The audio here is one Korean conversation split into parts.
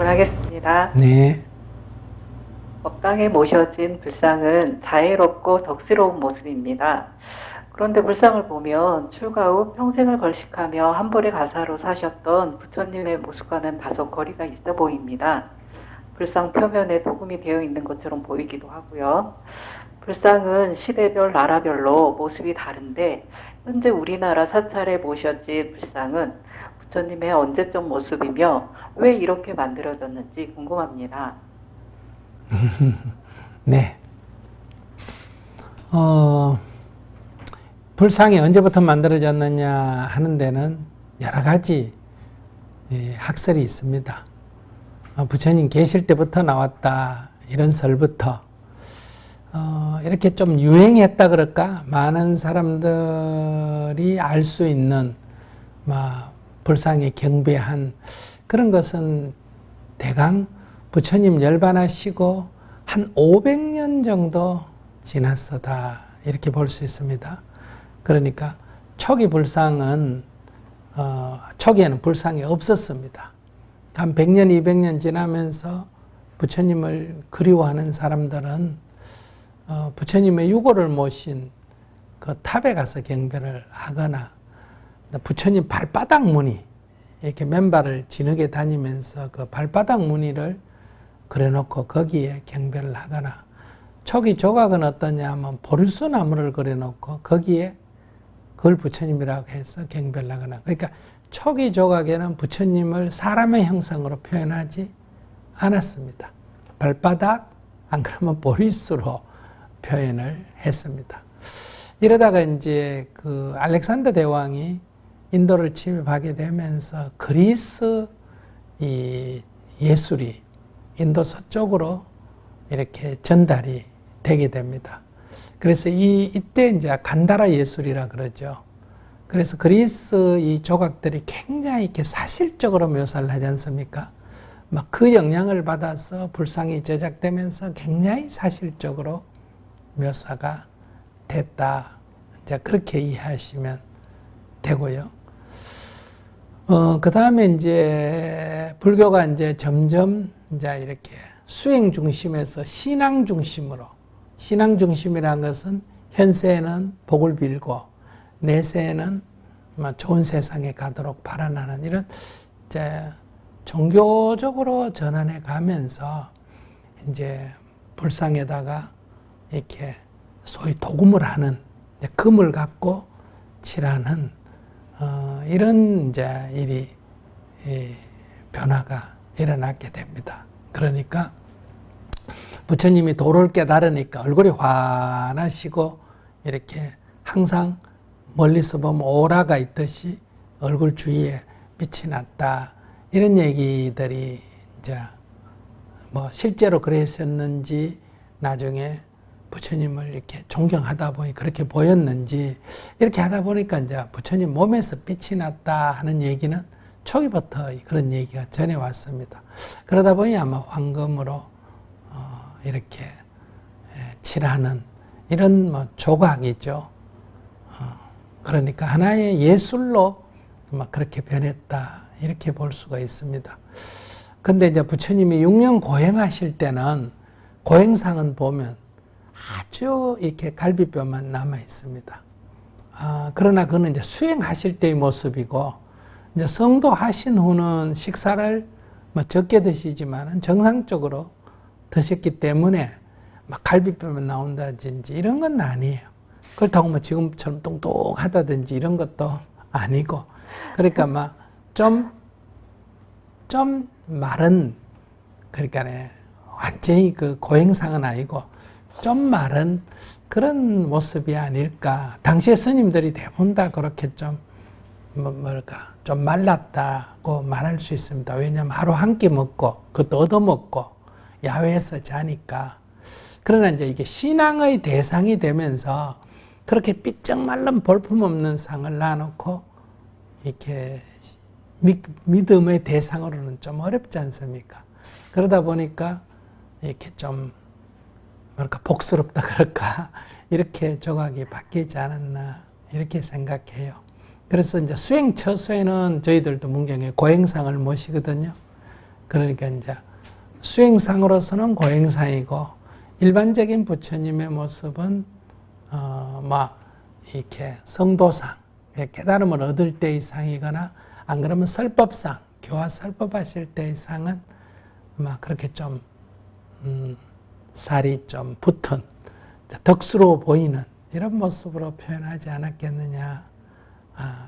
진행하겠습니다. 네. 법당에 모셔진 불상은 자애롭고 덕스러운 모습입니다. 그런데 불상을 보면 출가 후 평생을 걸식하며 한벌의 가사로 사셨던 부처님의 모습과는 다소 거리가 있어 보입니다. 불상 표면에 도금이 되어 있는 것처럼 보이기도 하고요. 불상은 시대별, 나라별로 모습이 다른데 현재 우리나라 사찰에 모셔진 불상은 부처님의 언제적 모습이며 왜 이렇게 만들어졌는지 궁금합니다. 네. 불상이 언제부터 만들어졌느냐 하는 데는 여러 가지 학설이 있습니다. 부처님 계실 때부터 나왔다, 이런 설부터, 이렇게 좀 유행했다 그럴까? 많은 사람들이 알 수 있는, 불상에 경배한 그런 것은 대강 부처님 열반하시고 한 500년 정도 지났어다, 이렇게 볼 수 있습니다. 그러니까 초기 불상은 초기에는 불상이 없었습니다. 한 100년, 200년 지나면서 부처님을 그리워하는 사람들은 부처님의 유고를 모신 그 탑에 가서 경배를 하거나, 부처님 발바닥 무늬, 이렇게 맨발을 진흙에 다니면서 그 발바닥 무늬를 그려놓고 거기에 경배를 하거나, 초기 조각은 어떠냐 하면 보리수 나무를 그려놓고 거기에 그걸 부처님이라고 해서 경배를 하거나, 그러니까 초기 조각에는 부처님을 사람의 형상으로 표현하지 않았습니다. 발바닥, 안 그러면 보리수로 표현을 했습니다. 이러다가 이제 그 알렉산더 대왕이 인도를 침입하게 되면서 그리스 이 예술이 인도 서쪽으로 이렇게 전달이 되게 됩니다. 그래서 이때 이제 간다라 예술이라 그러죠. 그래서 그리스 이 조각들이 굉장히 이렇게 사실적으로 묘사를 하지 않습니까? 막 그 영향을 받아서 불상이 제작되면서 굉장히 사실적으로 묘사가 됐다. 이제 그렇게 이해하시면 되고요. 그 다음에 이제 불교가 이제 점점 이제 이렇게 수행 중심에서 신앙 중심으로, 신앙 중심이라는 것은 현세에는 복을 빌고 내세에는 좋은 세상에 가도록 바라나는 이런 이제 종교적으로 전환해 가면서 이제 불상에다가 이렇게 소위 도금을 하는, 금을 갖고 칠하는 이런 이제 일이 변화가 일어나게 됩니다. 그러니까 부처님이 도를 깨달으니까 얼굴이 환하시고 이렇게 항상 멀리서 보면 오라가 있듯이 얼굴 주위에 빛이 났다, 이런 얘기들이 이제 뭐 실제로 그랬었는지 나중에 부처님을 이렇게 존경하다 보니 그렇게 보였는지, 이렇게 하다 보니까 이제 부처님 몸에서 빛이 났다 하는 얘기는 초기부터 그런 얘기가 전해왔습니다. 그러다 보니 아마 황금으로 이렇게 칠하는 이런 뭐 조각이죠. 그러니까 하나의 예술로 막 그렇게 변했다, 이렇게 볼 수가 있습니다. 근데 이제 부처님이 6년 고행하실 때는 고행상은 보면 아주 이렇게 갈비뼈만 남아 있습니다. 그러나 그는 이제 수행하실 때의 모습이고, 이제 성도 하신 후는 식사를 뭐 적게 드시지만은 정상적으로 드셨기 때문에 막 갈비뼈만 나온다든지 이런 건 아니에요. 그렇다고 뭐 지금처럼 뚱뚱하다든지 이런 것도 아니고, 그러니까 막 좀 마른, 그러니까 완전히 그 고행상은 아니고 좀 마른 그런 모습이 아닐까. 당시의 스님들이 대부분 다 그렇게 좀 좀 말랐다고 말할 수 있습니다. 왜냐하면 하루 한 끼 먹고 그것도 얻어먹고 야외에서 자니까. 그러나 이제 이게 신앙의 대상이 되면서 그렇게 삐쩍 말른 볼품없는 상을 놔놓고 이렇게 믿음의 대상으로는 좀 어렵지 않습니까? 그러다 보니까 이렇게 좀 복스럽다 그럴까, 이렇게 조각이 바뀌지 않았나, 이렇게 생각해요. 그래서 이제 수행 처소에는 저희들도 문경에 고행상을 모시거든요. 그러니까 이제 수행상으로서는 고행상이고 일반적인 부처님의 모습은 막 이렇게 성도상, 깨달음을 얻을 때의 상이거나 안 그러면 설법상, 교화 설법하실 때의 상은 막 그렇게 좀 살이 좀 붙은 덕스러워 보이는 이런 모습으로 표현하지 않았겠느냐.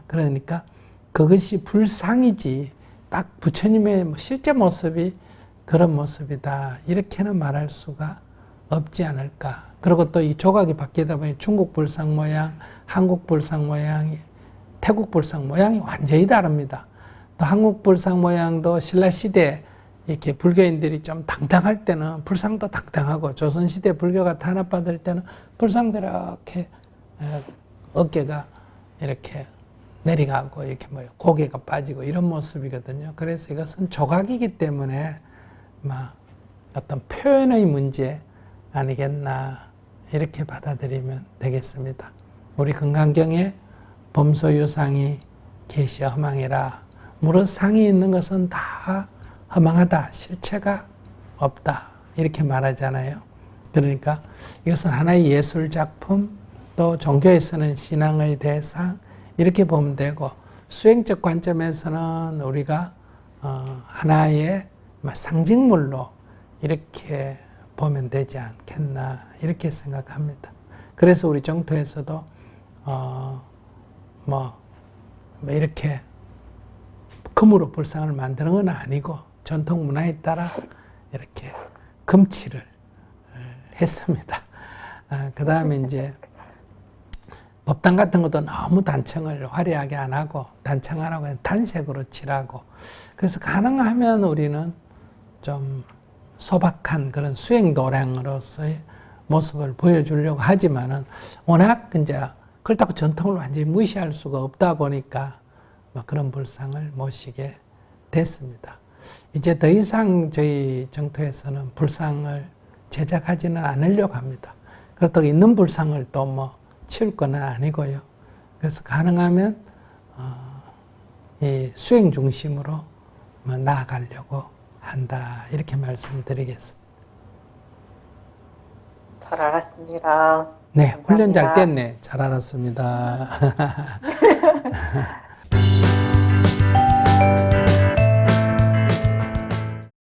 그러니까 그것이 불상이지 딱 부처님의 실제 모습이 그런 모습이다. 이렇게는 말할 수가 없지 않을까. 그리고 또 이 조각이 바뀌다 보니 중국 불상 모양, 한국 불상 모양이, 태국 불상 모양이 완전히 다릅니다. 또 한국 불상 모양도 신라시대 이렇게 불교인들이 좀 당당할 때는 불상도 당당하고 조선시대 불교가 탄압받을 때는 불상도 이렇게 어깨가 이렇게 내려가고 이렇게 뭐 고개가 빠지고 이런 모습이거든요. 그래서 이것은 조각이기 때문에 막 어떤 표현의 문제 아니겠나 이렇게 받아들이면 되겠습니다. 우리 금강경에 범소유상이 계시 허망이라 무릇 상이 있는 것은 다 허망하다. 실체가 없다. 이렇게 말하잖아요. 그러니까 이것은 하나의 예술작품 또 종교에서는 신앙의 대상 이렇게 보면 되고 수행적 관점에서는 우리가 하나의 상징물로 이렇게 보면 되지 않겠나 이렇게 생각합니다. 그래서 우리 정토에서도 이렇게 금으로 불상을 만드는 건 아니고 전통 문화에 따라 이렇게 금칠을 했습니다. 그 다음에 이제 법당 같은 것도 너무 단청을 화려하게 안 하고 단청 안 하고 단색으로 칠하고 그래서 가능하면 우리는 좀 소박한 그런 수행 도량으로서의 모습을 보여주려고 하지만은 워낙 이제 그렇다고 전통을 완전히 무시할 수가 없다 보니까 그런 불상을 모시게 됐습니다. 이제 더 이상 저희 정토에서는 불상을 제작하지는 않으려고 합니다. 그렇다고 있는 불상을 또 치울 건 아니고요. 그래서 가능하면 이 수행 중심으로 나아가려고 한다. 이렇게 말씀드리겠습니다. 잘 알았습니다. 네, 훈련 잘 감사합니다. 됐네. 잘 알았습니다.